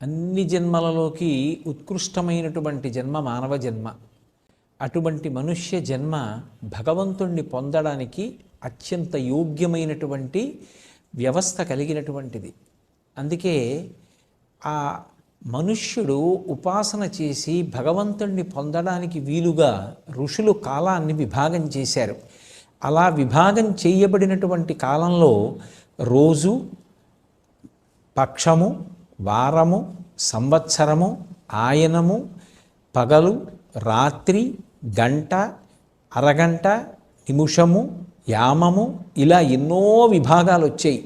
అన్ని జన్మలలోకి ఉత్కృష్టమైనటువంటి జన్మ మానవ జన్మ. అటువంటి మనుష్య జన్మ భగవంతుణ్ణి పొందడానికి అత్యంత యోగ్యమైనటువంటి వ్యవస్థ కలిగినటువంటిది. అందుకే ఆ మనుష్యుడు ఉపాసన చేసి భగవంతుణ్ణి పొందడానికి వీలుగా ఋషులు కాలాన్ని విభాగం చేశారు. అలా విభాగం చేయబడినటువంటి కాలంలో రోజు, పక్షము, వారము, సంవత్సరము, ఆయనము, పగలు, రాత్రి, గంట, అరగంట, నిమిషము, యామము, ఇలా ఎన్నో విభాగాలు వచ్చాయి.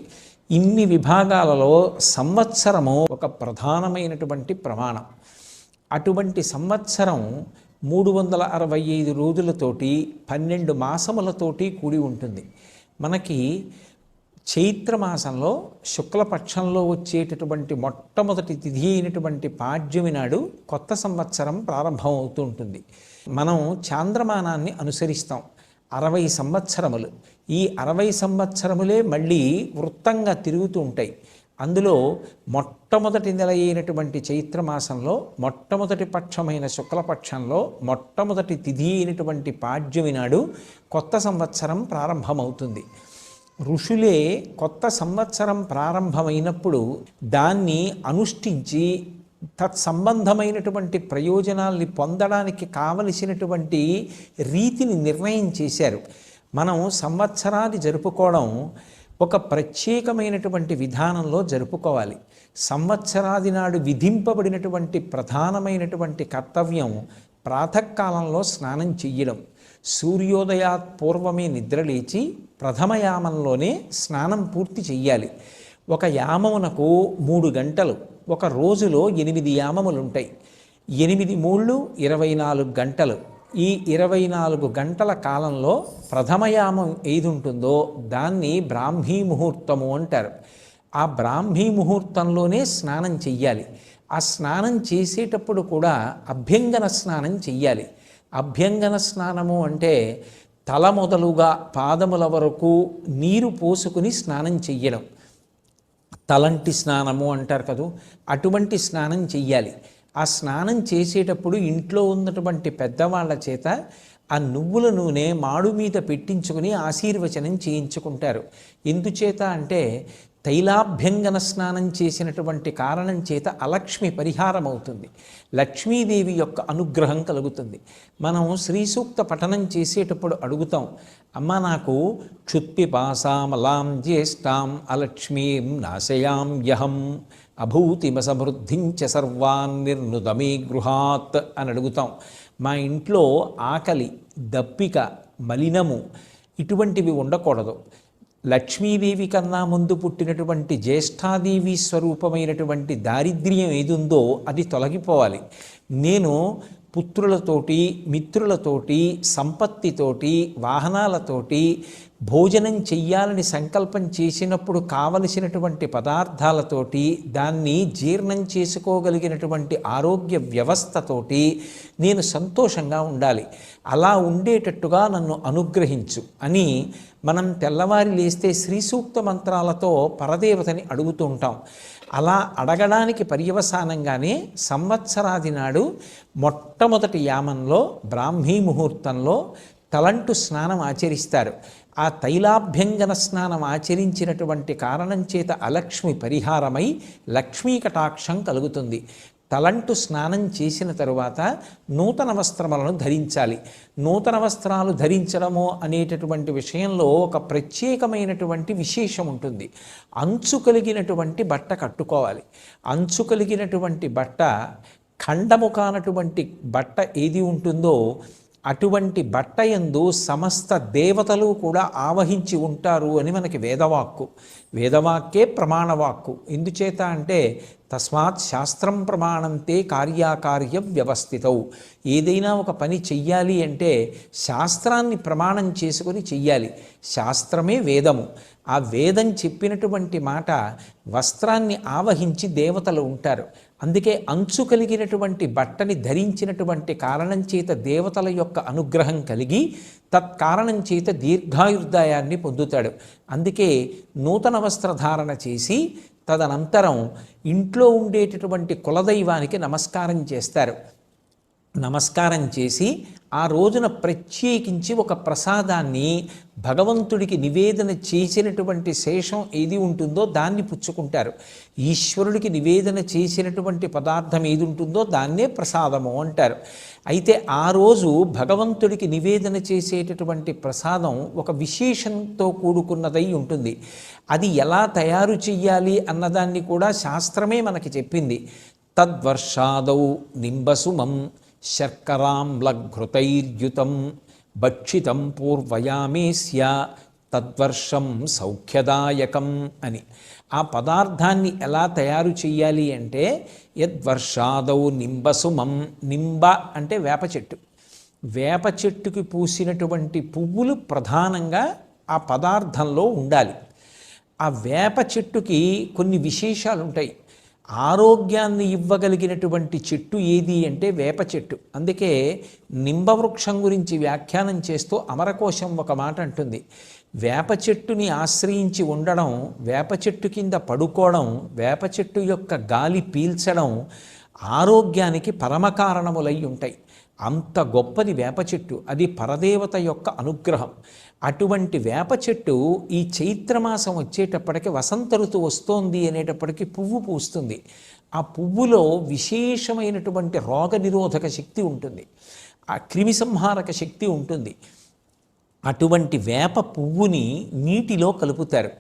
ఇన్ని విభాగాలలో సంవత్సరము ఒక ప్రధానమైనటువంటి ప్రమాణం. అటువంటి సంవత్సరం 365 రోజులతోటి 12 మాసములతోటి కూడి ఉంటుంది. మనకి చైత్రమాసంలో శుక్లపక్షంలో వచ్చేటటువంటి మొట్టమొదటి తిథి అయినటువంటి పాడ్యమి నాడు కొత్త సంవత్సరం ప్రారంభం అవుతూ ఉంటుంది. మనం చాంద్రమానాన్ని అనుసరిస్తాం. 60 సంవత్సరములు. ఈ 60 సంవత్సరములే మళ్ళీ వృత్తంగా తిరుగుతూ ఉంటాయి. అందులో మొట్టమొదటి నెల అయినటువంటి చైత్రమాసంలో మొట్టమొదటి పక్షమైన శుక్లపక్షంలో మొట్టమొదటి తిథి అయినటువంటి పాడ్యమి నాడు కొత్త సంవత్సరం ప్రారంభమవుతుంది. ఋషులే కొత్త సంవత్సరం ప్రారంభమైనప్పుడు దాన్ని అనుష్ఠించి తత్సంబంధమైనటువంటి ప్రయోజనాల్ని పొందడానికి కావలసినటువంటి రీతిని నిర్ణయం చేశారు. మనం సంవత్సరాన్ని జరుపుకోవడం ఒక ప్రత్యేకమైనటువంటి విధానంలో జరుపుకోవాలి. సంవత్సరాది నాడు విధింపబడినటువంటి ప్రధానమైనటువంటి కర్తవ్యం ప్రాతకాలంలో స్నానం చెయ్యడం. సూర్యోదయాత్ పూర్వమే నిద్రలేచి ప్రథమయామంలోనే స్నానం పూర్తి చెయ్యాలి. ఒక యామమునకు 3 గంటలు, ఒక రోజులో 8 యామములు ఉంటాయి. 8 మూళ్ళు 24 గంటలు. ఈ 24 గంటల కాలంలో ప్రథమయామం ఏది ఉంటుందో దాన్ని బ్రాహ్మీ ముహూర్తము అంటారు. ఆ బ్రాహ్మీ ముహూర్తంలోనే స్నానం చెయ్యాలి. ఆ స్నానం చేసేటప్పుడు కూడా అభ్యంగన స్నానం చెయ్యాలి. అభ్యంగన స్నానము అంటే తల మొదలుగా పాదముల వరకు నీరు పోసుకుని స్నానం చెయ్యడం. తలంటి స్నానము అంటారు కదూ, అటువంటి స్నానం చెయ్యాలి. ఆ స్నానం చేసేటప్పుడు ఇంట్లో ఉన్నటువంటి పెద్దవాళ్ల చేత ఆ నువ్వుల నూనె మాడు మీద పెట్టించుకుని ఆశీర్వచనం చేయించుకుంటారు. ఎందుచేత అంటే తైలాభ్యంగన స్నానం చేసినటువంటి కారణం చేత అలక్ష్మి పరిహారం అవుతుంది. లక్ష్మీదేవి యొక్క అనుగ్రహం కలుగుతుంది. మనం శ్రీ సూక్త పఠనం చేసేటప్పుడు అడుగుతాం, అమ్మ నాకు క్షుత్పిపాసామలాం జ్యేష్ఠాం అలక్ష్మీం నాశయాం యహం అభూతిమసమృద్ధించ సర్వాన్ నిర్నుదమే గృహాత్ అని అడుగుతాం. మా ఇంట్లో ఆకలి, దప్పిక, మలినము ఇటువంటివి ఉండకూడదు. లక్ష్మీదేవి కన్నా ముందు పుట్టినటువంటి జ్యేష్ఠాదేవి స్వరూపమైనటువంటి దారిద్ర్యం ఏదుందో అది తొలగిపోవాలి. నేను పుత్రులతోటి, మిత్రులతోటి, సంపత్తితోటి, వాహనాలతోటి భోజనం చెయ్యాలని సంకల్పం చేసినప్పుడు కావలసినటువంటి పదార్థాలతోటి దాన్ని జీర్ణం చేసుకోగలిగినటువంటి ఆరోగ్య వ్యవస్థతోటి నేను సంతోషంగా ఉండాలి. అలా ఉండేటట్టుగా నన్ను అనుగ్రహించు అని మనం తెల్లవారి లేస్తే శ్రీ సూక్త మంత్రాలతో పరదేవతని అడుగుతూ ఉంటాం. అలా అడగడానికి పర్యవసానంగానే సంవత్సరాది నాడు మొట్టమొదటి యామంలో బ్రాహ్మీ ముహూర్తంలో తలంటు స్నానం ఆచరిస్తారు. ఆ తైలాభ్యంగన స్నానం ఆచరించినటువంటి కారణం చేత అలక్ష్మి పరిహారమై లక్ష్మీ కటాక్షం కలుగుతుంది. తలంటు స్నానం చేసిన తరువాత నూతన వస్త్రములను ధరించాలి. నూతన వస్త్రాలు ధరించడము అనేటటువంటి విషయంలో ఒక ప్రత్యేకమైనటువంటి విశేషం ఉంటుంది. అంచు కలిగినటువంటి బట్ట కట్టుకోవాలి. అంచు కలిగినటువంటి బట్ట, ఖండము కానటువంటి బట్ట ఏది ఉంటుందో అటువంటి బట్ట యందు సమస్త దేవతలు కూడా ఆవహించి ఉంటారు అని మనకి వేదవాక్కు. వేదవాక్కే ప్రమాణవాక్కు. ఎందుచేత అంటే తస్మాత్ శాస్త్రం ప్రమాణంతే కార్యాకార్య వ్యవస్థితౌ. ఏదైనా ఒక పని చెయ్యాలి అంటే శాస్త్రాన్ని ప్రమాణం చేసుకొని చెయ్యాలి. శాస్త్రమే వేదము. ఆ వేదం చెప్పినటువంటి మాట వస్త్రాన్ని ఆవహించి దేవతలు ఉంటారు. అందుకే అంచు కలిగినటువంటి బట్టని ధరించినటువంటి కారణం చేత దేవతల యొక్క అనుగ్రహం కలిగి తత్కారణం చేత దీర్ఘాయుర్దాయాన్ని పొందుతాడు. అందుకే నూతన వస్త్రధారణ చేసి తదనంతరం ఇంట్లో ఉండేటటువంటి కులదైవానికి నమస్కారం చేస్తారు. నమస్కారం చేసి ఆ రోజున ప్రత్యేకించి ఒక ప్రసాదాన్ని భగవంతుడికి నివేదన చేసినటువంటి శేషం ఏది ఉంటుందో దాన్ని పుచ్చుకుంటారు. ఈశ్వరుడికి నివేదన చేసినటువంటి పదార్థం ఏది ఉంటుందో దాన్నే ప్రసాదము అంటారు. అయితే ఆ రోజు భగవంతుడికి నివేదన చేసేటటువంటి ప్రసాదం ఒక విశేషంతో కూడుకున్నదై ఉంటుంది. అది ఎలా తయారు చెయ్యాలి అన్నదాన్ని కూడా శాస్త్రమే మనకి చెప్పింది. తద్వర్షాదౌ నింబసుమం శర్కరాంలఘృతైర్యుతం భక్షితం పూర్వయామేస్య తద్వర్షం సౌఖ్యదాయకం అని. ఆ పదార్థాన్ని ఎలా తయారు చేయాలి అంటే యద్వర్షాదౌ నింబసుమం. నింబ అంటే వేప చెట్టు. వేప చెట్టుకి పూసినటువంటి పువ్వులు ప్రధానంగా ఆ పదార్థంలో ఉండాలి. ఆ వేప చెట్టుకి కొన్ని విశేషాలు ఉంటాయి. ఆరోగ్యాన్ని ఇవ్వగలిగినటువంటి చెట్టు ఏది అంటే వేప చెట్టు. అందుకే నింబవృక్షం గురించి వ్యాఖ్యానం చేస్తూ అమరకోశం ఒక మాట అంటుంది. వేప చెట్టుని ఆశ్రయించి ఉండడం, వేప చెట్టు కింద పడుకోవడం, వేప చెట్టు యొక్క గాలి పీల్చడం ఆరోగ్యానికి పరమకారణములై ఉంటాయి. అంత గొప్పది వేప చెట్టు. అది పరదేవత యొక్క అనుగ్రహం. అటువంటి వేప చెట్టు ఈ చైత్రమాసం వచ్చేటప్పటికి వసంత ఋతువు వస్తోంది అనేటప్పటికీ పువ్వు పూస్తుంది. ఆ పువ్వులో విశేషమైనటువంటి రోగనిరోధక శక్తి ఉంటుంది, ఆ క్రిమిసంహారక శక్తి ఉంటుంది. అటువంటి వేప పువ్వుని నీటిలో కలుపుతారు.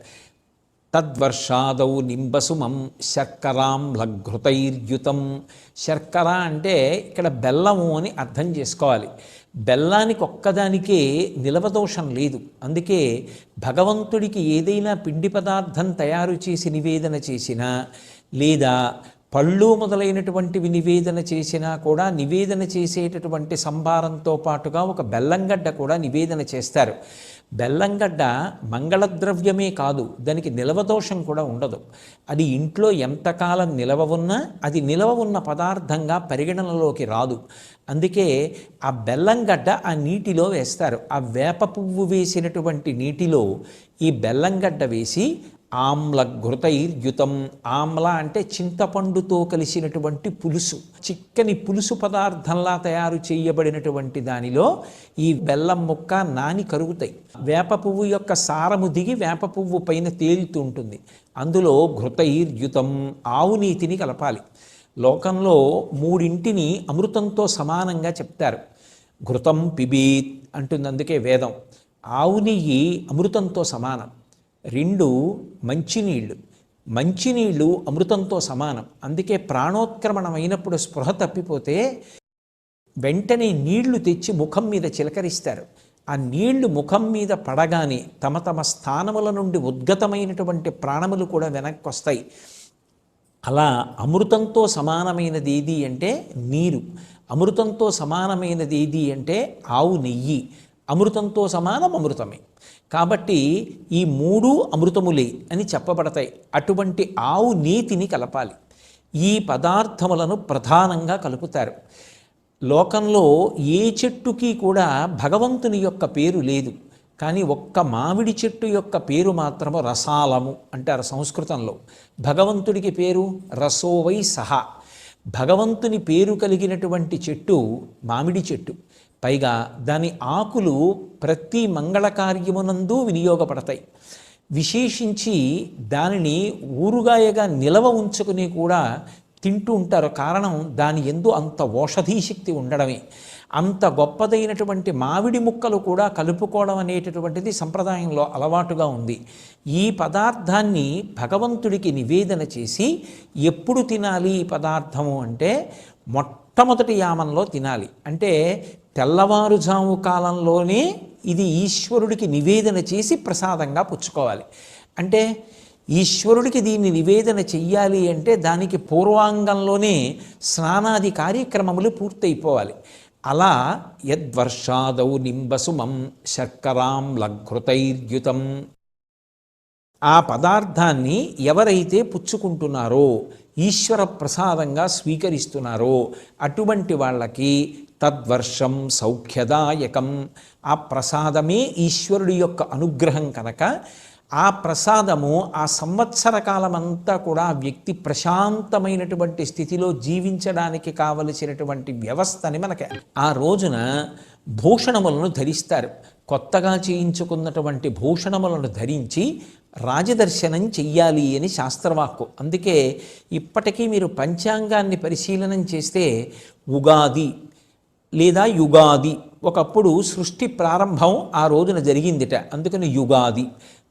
తద్వర్షాదౌ నింబసుమం శర్కరాంలఘృతైర్యుతం. శర్కర అంటే ఇక్కడ బెల్లము అని అర్థం చేసుకోవాలి. బెల్లానికి ఒక్కదానికే నిలవదోషం లేదు. అందుకే భగవంతుడికి ఏదైనా పిండి పదార్థం తయారు చేసి నివేదన చేసినా, లేదా పళ్ళు మొదలైనటువంటివి నివేదన చేసినా కూడా నివేదన చేసేటటువంటి సంభారంతో పాటుగా ఒక బెల్లంగడ్డ కూడా నివేదన చేస్తారు. బెల్లంగడ్డ మంగళద్రవ్యమే కాదు, దానికి నిలవదోషం కూడా ఉండదు. అది ఇంట్లో ఎంతకాలం నిలవ ఉన్నా అది నిలవ ఉన్న పదార్థంగా పరిగణనలోకి రాదు. అందుకే ఆ బెల్లంగడ్డ ఆ నీటిలో వేస్తారు. ఆ వేప పువ్వు వేసినటువంటి నీటిలో ఈ బెల్లంగడ్డ వేసి ఆమ్లఘృతైర్యుతం. ఆమ్ల అంటే చింతపండుతో కలిసినటువంటి పులుసు, చిక్కని పులుసు పదార్థంలా తయారు చేయబడినటువంటి దానిలో ఈ బెల్లం ముక్క నాని కరుగుతాయి. వేప పువ్వు యొక్క సారము దిగి వేప పువ్వు పైన తేలుతూ ఉంటుంది. అందులో ఘృతైర్యుతం, ఆవు నీతిని కలపాలి. లోకంలో మూడింటిని అమృతంతో సమానంగా చెప్తారు. ఘృతం పిబీత్ అంటుంది, అందుకే వేదం. ఆవు నెయ్యి అమృతంతో సమానం. 2 మంచినీళ్ళు. మంచినీళ్ళు అమృతంతో సమానం. అందుకే ప్రాణోత్క్రమణమైనప్పుడు స్పృహ తప్పిపోతే వెంటనే నీళ్లు తెచ్చి ముఖం మీద చిలకరిస్తారు. ఆ నీళ్లు ముఖం మీద పడగానే తమ తమ స్థానముల నుండి ఉద్గతమైనటువంటి ప్రాణములు కూడా వెనక్కి వస్తాయి. అలా అమృతంతో సమానమైనది ఏది అంటే నీరు. అమృతంతో సమానమైనది ఏది అంటే ఆవు నెయ్యి. అమృతంతో సమానం అమృతమే. కాబట్టి ఈ 3 అమృతములే అని చెప్పబడతాయి. అటువంటి ఆవు నీతిని కలపాలి. ఈ పదార్థములను ప్రధానంగా కలుపుతారు. లోకంలో ఏ చెట్టుకి కూడా భగవంతుని యొక్క పేరు లేదు. కానీ ఒక్క మామిడి చెట్టు యొక్క పేరు మాత్రము రసాలము అంటారు సంస్కృతంలో. భగవంతుడికి పేరు రసోవై సహా. భగవంతుని పేరు కలిగినటువంటి చెట్టు మామిడి చెట్టు. పైగా దాని ఆకులు ప్రతి మంగళకార్యమునందు వినియోగపడతాయి. విశేషించి దానిని ఊరుగాయగా నిలవ ఉంచుకుని కూడా తింటూ ఉంటారు. కారణం దాని యందు అంత ఓషధీశక్తి ఉండడమే. అంత గొప్పదైనటువంటి మామిడి ముక్కలు కూడా కలుపుకోవడం అనేటటువంటిది సంప్రదాయంలో అలవాటుగా ఉంది. ఈ పదార్థాన్ని భగవంతుడికి నివేదన చేసి ఎప్పుడు తినాలి ఈ పదార్థము అంటే మొట్టమొదటి యామంలో తినాలి. అంటే తెల్లవారుజాము కాలంలోనే ఇది ఈశ్వరుడికి నివేదన చేసి ప్రసాదంగా పుచ్చుకోవాలి. అంటే ఈశ్వరుడికి దీన్ని నివేదన చెయ్యాలి అంటే దానికి పూర్వాంగంలోనే స్నానాది కార్యక్రమములు పూర్తయిపోవాలి. అలా యద్వర్షాదౌ నింబసుమం శర్కరాంలఘృతైర్యుతం. ఆ పదార్థాన్ని ఎవరైతే పుచ్చుకుంటున్నారో, ఈశ్వర ప్రసాదంగా స్వీకరిస్తున్నారో అటువంటి వాళ్ళకి తద్వర్షం సౌఖ్యదాయకం. ఆ ప్రసాదమే ఈశ్వరుడి యొక్క అనుగ్రహం కనుక ఆ ప్రసాదము ఆ సంవత్సర కాలమంతా కూడా ఆ వ్యక్తి ప్రశాంతమైనటువంటి స్థితిలో జీవించడానికి కావలసినటువంటి వ్యవస్థని మనకి ఆ రోజున భూషణములను ధరిస్తారు. కొత్తగా చేయించుకున్నటువంటి భూషణములను ధరించి రాజదర్శనం చెయ్యాలి అని శాస్త్రవాక్కు. అందుకే ఇప్పటికీ మీరు పంచాంగాన్ని పరిశీలనం చేస్తే ఉగాది లేదా యుగాది, ఒకప్పుడు సృష్టి ప్రారంభం ఆ రోజున జరిగిందిట, అందుకని యుగాది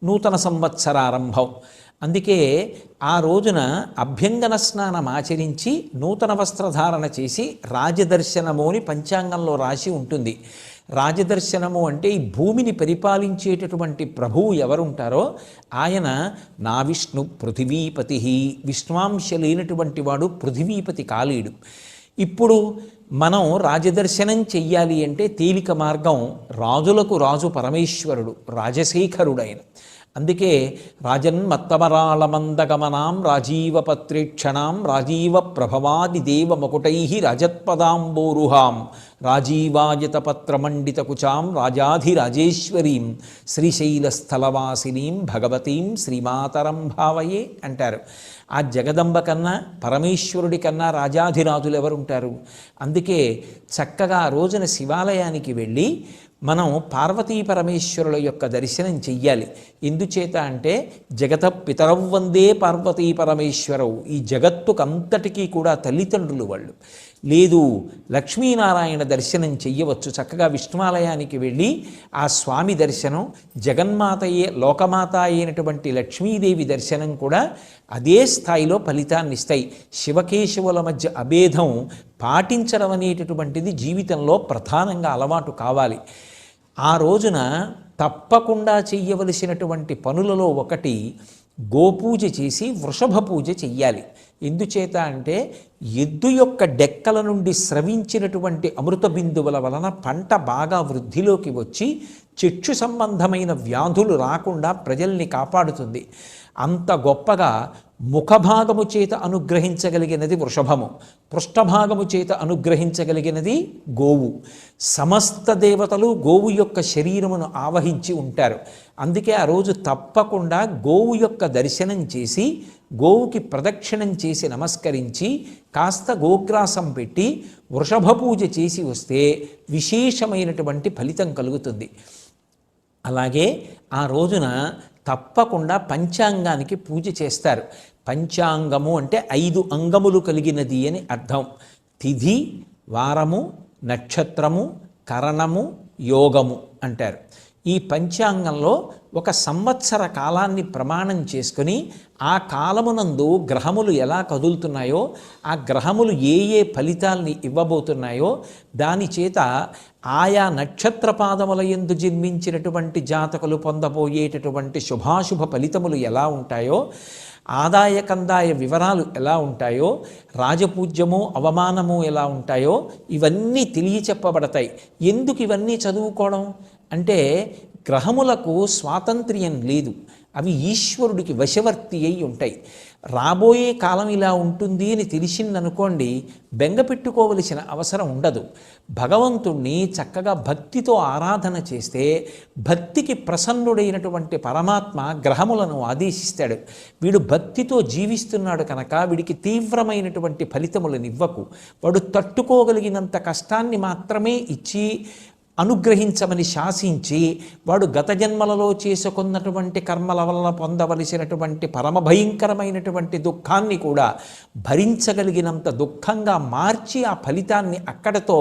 నూతన సంవత్సరారంభం. అందుకే ఆ రోజున అభ్యంగన స్నానం ఆచరించి నూతన వస్త్రధారణ చేసి రాజదర్శనము అని పంచాంగంలో రాసి ఉంటుంది. రాజదర్శనము అంటే ఈ భూమిని పరిపాలించేటటువంటి ప్రభువు ఎవరుంటారో ఆయన నా విష్ణు పృథివీపతి, విష్ణువాంశ లేనటువంటి వాడు పృథివీపతి కాలేడు. ఇప్పుడు మనం రాజదర్శనం చెయ్యాలి అంటే తేలిక మార్గం, రాజులకు రాజు పరమేశ్వరుడు రాజశేఖరుడైన. అందుకే రాజన్మత్తమరాళమందగమనాం రాజీవపత్రేక్షణాం రాజీవ ప్రభవాది దేవ మకుటై రజత్పదాంబోరుహాం రాజీవాయతపత్రమండిత కుచాం రాజాధిరాజేశ్వరీం శ్రీశైలస్థలవాసినీం భగవతీం శ్రీమాతరం భావయే అంటారు. ఆ జగదంబ కన్నా పరమేశ్వరుడి కన్నా రాజాధిరాజులు ఎవరుంటారు? అందుకే చక్కగా ఆ రోజున శివాలయానికి వెళ్ళి మనం పార్వతీ పరమేశ్వరుల యొక్క దర్శనం చెయ్యాలి. ఎందుచేత అంటే జగత పితరౌ వందే పార్వతీ పరమేశ్వరవు, ఈ జగత్తుకంతటికీ కూడా తల్లిదండ్రులు వాళ్ళు. లేదు లక్ష్మీనారాయణ దర్శనం చెయ్యవచ్చు. చక్కగా విష్ణువాలయానికి వెళ్ళి ఆ స్వామి దర్శనం, జగన్మాతయే లోకమాత అయినటువంటి లక్ష్మీదేవి దర్శనం కూడా అదే స్థాయిలో ఫలితాన్ని ఇస్తాయి. శివకేశవుల మధ్య అభేదం పాటించడం అనేటటువంటిది జీవితంలో ప్రధానంగా అలవాటు కావాలి. ఆ రోజున తప్పకుండా చెయ్యవలసినటువంటి పనులలో ఒకటి గోపూజ చేసి వృషభ పూజ చెయ్యాలి. ఎందుచేత అంటే ఎద్దు యొక్క డెక్కల నుండి స్రవించినటువంటి అమృత బిందువుల వలన పంట బాగా వృద్ధిలోకి వచ్చి చక్షు సంబంధమైన వ్యాధులు రాకుండా ప్రజల్ని కాపాడుతుంది. అంత గొప్పగా ముఖభాగము చేత అనుగ్రహించగలిగినది వృషభము, పృష్ఠభాగము చేత అనుగ్రహించగలిగినది గోవు. సమస్త దేవతలు గోవు యొక్క శరీరమును ఆవహించి ఉంటారు. అందుకే ఆ రోజు తప్పకుండా గోవు యొక్క దర్శనం చేసి గోవుకి ప్రదక్షిణం చేసి నమస్కరించి కాస్త గోగ్రాసం పెట్టి వృషభ పూజ చేసి వస్తే విశేషమైనటువంటి ఫలితం కలుగుతుంది. అలాగే ఆ రోజున తప్పకుండా పంచాంగానికి పూజ చేస్తారు. పంచాంగము అంటే 5 అంగములు కలిగినది అని అర్థం. తిథి, వారము, నక్షత్రము, కరణము, యోగము అంటారు. ఈ పంచాంగంలో ఒక సంవత్సర కాలాన్ని ప్రమాణం చేసుకుని ఆ కాలమునందు గ్రహములు ఎలా కదులుతున్నాయో, ఆ గ్రహములు ఏ ఏ ఫలితాల్ని ఇవ్వబోతున్నాయో దాని చేత ఆయా నక్షత్ర పాదముల యందు జన్మించినటువంటి జాతకులు పొందబోయేటటువంటి శుభాశుభ ఫలితములు ఎలా ఉంటాయో, ఆదాయ కందాయ వివరాలు ఎలా ఉంటాయో, రాజపూజ్యము అవమానము ఎలా ఉంటాయో ఇవన్నీ తెలియచెప్పబడతాయి. ఎందుకు ఇవన్నీ చదువుకోవడం అంటే గ్రహములకు స్వాతంత్ర్యం లేదు, అవి ఈశ్వరుడికి వశవర్తి అయి ఉంటాయి. రాబోయే కాలం ఇలా ఉంటుంది అని తెలిసిందనుకోండి, బెంగ పెట్టుకోవలసిన అవసరం ఉండదు. భగవంతుణ్ణి చక్కగా భక్తితో ఆరాధన చేస్తే భక్తికి ప్రసన్నుడైనటువంటి పరమాత్మ గ్రహములను ఆదేశిస్తాడు. వీడు భక్తితో జీవిస్తున్నాడు కనుక వీడికి తీవ్రమైనటువంటి ఫలితములను ఇవ్వకు, వాడు తట్టుకోగలిగినంత కష్టాన్ని మాత్రమే ఇచ్చి అనుగ్రహించమని శాసించి వాడు గత జన్మలలో చేసుకున్నటువంటి కర్మల వలన పొందవలసినటువంటి పరమ భయంకరమైనటువంటి దుఃఖాన్ని కూడా భరించగలిగినంత దుఃఖంగా మార్చి ఆ ఫలితాన్ని అక్కడతో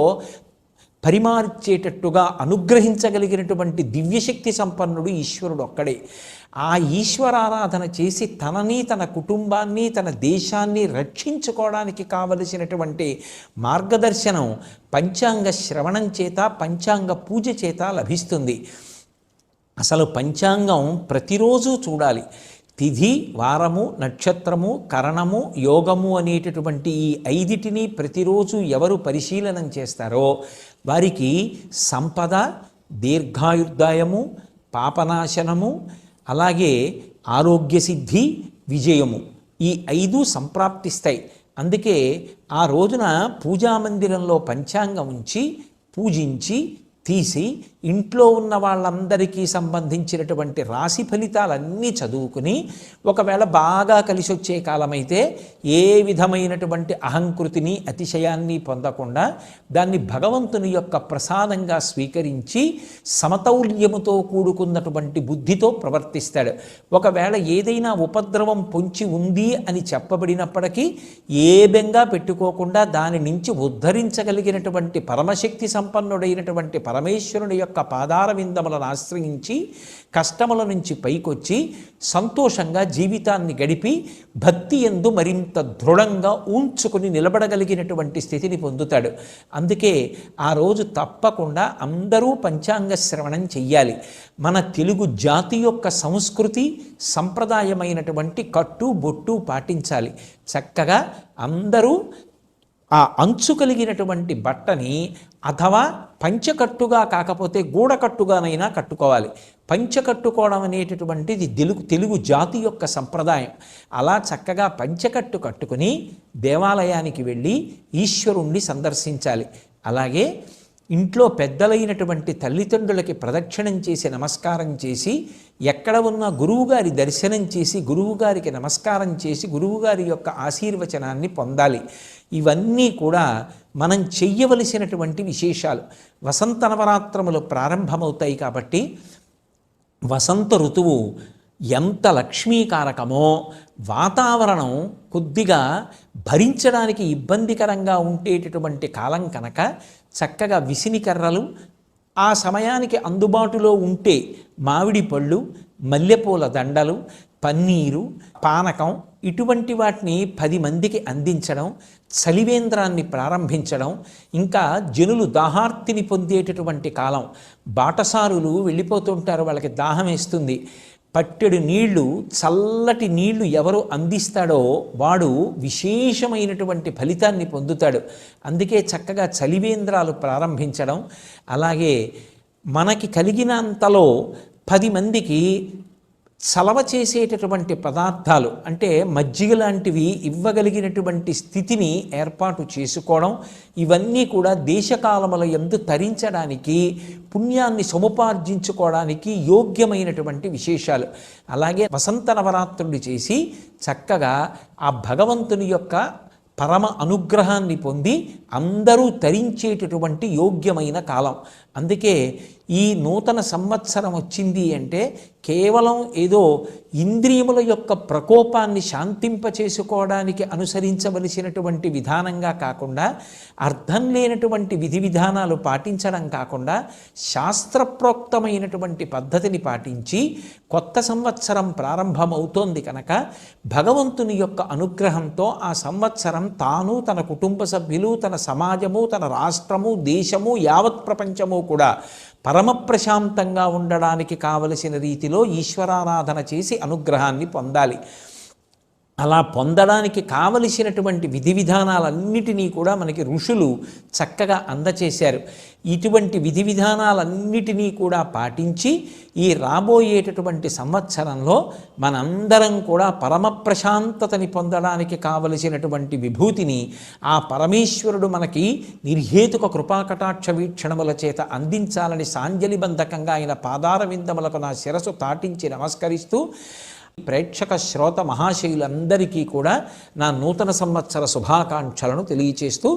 పరిమార్చేటట్టుగా అనుగ్రహించగలిగినటువంటి దివ్యశక్తి సంపన్నుడు ఈశ్వరుడు ఒక్కడే. ఆ ఈశ్వరారాధన చేసి తనని, తన కుటుంబాన్ని, తన దేశాన్ని రక్షించుకోవడానికి కావలసినటువంటి మార్గదర్శనం పంచాంగ శ్రవణం చేత, పంచాంగ పూజ చేత లభిస్తుంది. అసలు పంచాంగం ప్రతిరోజు చూడాలి. తిథి, వారము, నక్షత్రము, కరణము, యోగము అనేటటువంటి ఈ 5టిని ప్రతిరోజు ఎవరు పరిశీలనం చేస్తారో వారికి సంపద, దీర్ఘాయుర్దాయము, పాపనాశనము, అలాగే ఆరోగ్యసిద్ధి, విజయము ఈ 5 సంప్రాప్తిస్తాయి. అందుకే ఆ రోజున పూజామందిరంలో పంచాంగం ఉంచి పూజించి తీసి ఇంట్లో ఉన్న వాళ్ళందరికీ సంబంధించినటువంటి రాశి ఫలితాలన్నీ చదువుకుని, ఒకవేళ బాగా కలిసి వచ్చే కాలమైతే ఏ విధమైనటువంటి అహంకృతిని అతిశయాన్ని పొందకుండా దాన్ని భగవంతుని యొక్క ప్రసాదంగా స్వీకరించి సమతౌల్యముతో కూడుకున్నటువంటి బుద్ధితో ప్రవర్తిస్తాడు. ఒకవేళ ఏదైనా ఉపద్రవం పొంచి ఉంది అని చెప్పబడినప్పటికీ ఏ బెంగా పెట్టుకోకుండా దాని నుంచి ఉద్ధరించగలిగినటువంటి పరమశక్తి సంపన్నుడైనటువంటి పరమేశ్వరుని యొక్క పాదార విందములను ఆశ్రయించి కష్టముల నుంచి పైకొచ్చి సంతోషంగా జీవితాన్ని గడిపి భక్తి యందు మరింత దృఢంగా ఉంచుకుని నిలబడగలిగినటువంటి స్థితిని పొందుతాడు. అందుకే ఆ రోజు తప్పకుండా అందరూ పంచాంగ శ్రవణం చెయ్యాలి. మన తెలుగు జాతి యొక్క సంస్కృతి సంప్రదాయమైనటువంటి కట్టు బొట్టు పాటించాలి. చక్కగా అందరూ ఆ అంచు కలిగినటువంటి బట్టని అథవా పంచకట్టుగా కాకపోతే గూడకట్టుగానైనా కట్టుకోవాలి. పంచకట్టుకోవడం అనేటటువంటిది తెలుగు జాతి యొక్క సంప్రదాయం. అలా చక్కగా పంచకట్టు కట్టుకుని దేవాలయానికి వెళ్ళి ఈశ్వరుణ్ణి సందర్శించాలి. అలాగే ఇంట్లో పెద్దలైనటువంటి తల్లిదండ్రులకి ప్రదక్షిణం చేసి నమస్కారం చేసి, ఎక్కడ ఉన్న గురువుగారి దర్శనం చేసి గురువుగారికి నమస్కారం చేసి గురువుగారి యొక్క ఆశీర్వచనాన్ని పొందాలి. ఇవన్నీ కూడా మనం చెయ్యవలసినటువంటి విశేషాలు. వసంత నవరాత్రములు ప్రారంభమవుతాయి కాబట్టి వసంత ఋతువు ఎంత లక్ష్మీకారకమో, వాతావరణం కొద్దిగా భరించడానికి ఇబ్బందికరంగా ఉండేటటువంటి కాలం కనుక చక్కగా విసినికర్రలు ఆ సమయానికి అందుబాటులో ఉంటే మామిడి పళ్ళు, మల్లెపూల దండలు, పన్నీరు, పానకం ఇటువంటి వాటిని 10 మందికి అందించడం, చలివేంద్రాన్ని ప్రారంభించడం, ఇంకా జనులు దాహార్తిని పొందేటటువంటి కాలం. బాటసారులు వెళ్ళిపోతుంటారు, వాళ్ళకి దాహం వేస్తుంది. పట్టెడు నీళ్లు, చల్లటి నీళ్లు ఎవరు అందిస్తాడో వాడు విశేషమైనటువంటి ఫలితాన్ని పొందుతాడు. అందుకే చక్కగా చలివేంద్రాలు ప్రారంభించడం, అలాగే మనకి కలిగినంతలో 10 మందికి చలవ చేసేటటువంటి పదార్థాలు అంటే మజ్జిగ లాంటివి ఇవ్వగలిగినటువంటి స్థితిని ఏర్పాటు చేసుకోవడం, ఇవన్నీ కూడా దేశకాలముల యందు తరించడానికి, పుణ్యాన్ని సముపార్జించుకోవడానికి యోగ్యమైనటువంటి విశేషాలు. అలాగే వసంత నవరాత్రులు చేసి చక్కగా ఆ భగవంతుని యొక్క పరమ అనుగ్రహాన్ని పొంది అందరూ తరించేటటువంటి యోగ్యమైన కాలం. అందుకే ఈ నూతన సంవత్సరం వచ్చింది అంటే కేవలం ఏదో ఇంద్రియముల యొక్క ప్రకోపాన్ని శాంతింపచేసుకోవడానికి అనుసరించవలసినటువంటి విధానంగా కాకుండా, అర్థం లేనటువంటి విధి విధానాలు పాటించడం కాకుండా శాస్త్రప్రోక్తమైనటువంటి పద్ధతిని పాటించి కొత్త సంవత్సరం ప్రారంభమవుతోంది కనుక భగవంతుని యొక్క అనుగ్రహంతో ఆ సంవత్సరం తాను, తన కుటుంబ సభ్యులు, తన సమాజము, తన రాష్ట్రము, దేశము, యావత్ ప్రపంచము కూడా పరమ ప్రశాంతంగా ఉండడానికి కావలసిన రీతిలో ఈశ్వరారాధన చేసి అనుగ్రహాన్ని పొందాలి. అలా పొందడానికి కావలసినటువంటి విధి విధానాలన్నిటినీ కూడా మనకి ఋషులు చక్కగా అందచేశారు. ఇటువంటి విధి విధానాలన్నిటినీ కూడా పాటించి ఈ రాబోయేటటువంటి సంవత్సరంలో మనందరం కూడా పరమ ప్రశాంతతని పొందడానికి కావలసినటువంటి విభూతిని ఆ పరమేశ్వరుడు మనకి నిర్హేతుక కృపాకటాక్ష వీక్షణముల చేత అందించాలని సాంజలిబంధకంగా ఆయన పాదార విందములకు నా శిరసు తాటించి నమస్కరిస్తూ ప్రేక్షక శ్రోత మహాశయులందరికీ కూడా నా నూతన సంవత్సర శుభాకాంక్షలను తెలియచేస్తూ